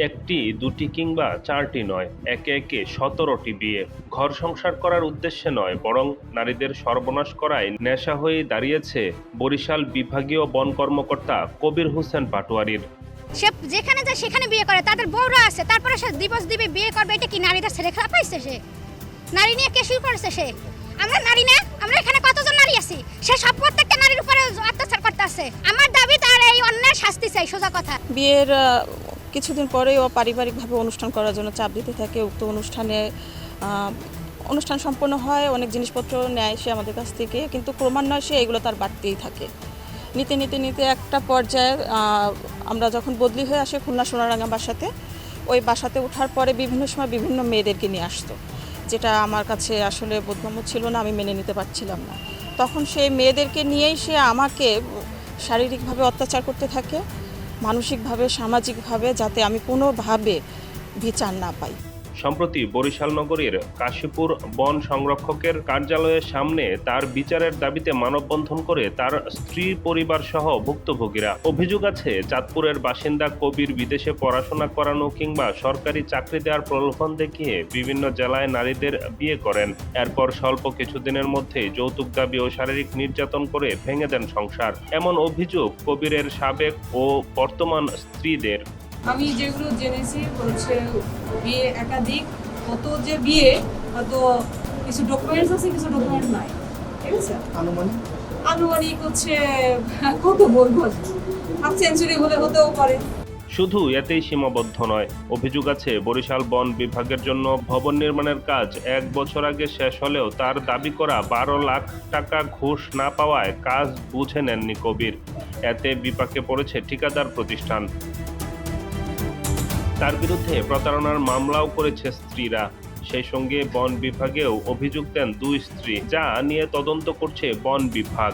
একটি, দুটি কিংবা চারটি নয়, একে একে ১৭টি বিয়ে। ঘর সংসার করার উদ্দেশ্যে নয়, বরং নারীদের সর্বনাশ করায় নেশা হয়েই দাঁড়িয়েছে বরিশাল বিভাগীয় বন কর্মকর্তা কবির হোসেন পাটোয়ারীর। সে যেখানে যায় সেখানে বিয়ে করে, তাদের বউরা আছে, তারপরে সে দিবস দিবে, বিয়ে করবে। এটা কি নারীদের ছেড়ে খারাপ পাইছে? সে নারী নিয়ে কে শুরু করেছে? সে আমরা নারী না? আমরা এখানে কতজন নারী আছি? সে সব প্রত্যেকটা নারীর উপরে অত্যাচার করতে আছে। আমার দাবি তার এই অন্যায় শাস্তি চাই, সোজা কথা। বিয়ের কিছুদিন পরেই ও পারিবারিকভাবে অনুষ্ঠান করার জন্য চাপ দিতে থাকে। উক্ত অনুষ্ঠান সম্পন্ন হয়, অনেক জিনিসপত্র নেয় সে আমাদের কাছ থেকে, কিন্তু ক্রমান্বয়ে সে এগুলো তার বাড়তেই থাকে। নিতে নিতে নিতে একটা পর্যায়ে আমরা যখন বদলি হয়ে আসে খুলনা সোনারাঙ্গা বাসাতে, ওই বাসাতে ওঠার পরে বিভিন্ন সময় বিভিন্ন মেয়েদেরকে নিয়ে আসতো, যেটা আমার কাছে আসলে বোধগম্য ছিল না, আমি মেনে নিতে পারছিলাম না। তখন সেই মেয়েদেরকে নিয়েই সে আমাকে শারীরিকভাবে অত্যাচার করতে থাকে, মানসিকভাবে, সামাজিকভাবে, যাতে আমি কোনোভাবে বিচার না পাই। সম্প্রতি বরিশাল নগরীর কাশীপুর বন সংরক্ষকের কার্যালয়ের সামনে তার বিচারের দাবিতে মানববন্ধন করে তার স্ত্রী পরিবার সহ ভুক্তভোগীরা। অভিযোগ আছে, চাঁদপুরের বাসিন্দা কবির বিদেশে পড়াশোনা করানো কিংবা সরকারি চাকরি দেওয়ার প্রলোভন দেখিয়ে বিভিন্ন জেলায় নারীদের বিয়ে করেন। এরপর স্বল্প কিছুদিনের মধ্যেই যৌতুক দাবি ও শারীরিক নির্যাতন করে ভেঙে দেন সংসার। এমন অভিযোগ কবিরের সাবেক ও বর্তমান স্ত্রীদের। আমি যেগুলো জেনেছি হচ্ছে বিয়ে একাধিক, কত যে বিয়ে হয়তো কিছু ডকুমেন্টস আছে, কিছু ডকুমেন্ট নাই, ঠিক আছে। আনুমানিক হচ্ছে কত বলবো, হাফ সেঞ্চুরি হলে হতেও পারে। শুধু এতেই সীমাবদ্ধ নয়, অভিযোগ আছে বরিশাল বন বিভাগের জন্য ভবন নির্মাণের কাজ ১ বছর আগে শেষ হলেও তার দাবি করা ১২ লাখ টাকা ঘুষ না পাওয়ায় কাজ বুঝে নেননি কবির। এতে বিপাকে পড়েছে ঠিকাদার প্রতিষ্ঠান। তার বিরুদ্ধে প্রতারণার মামলাও করেছে স্ত্রীরা। সেই সঙ্গে বন বিভাগেও অভিযোগ দেন ২ স্ত্রী, যা নিয়ে তদন্ত করছে বন বিভাগ।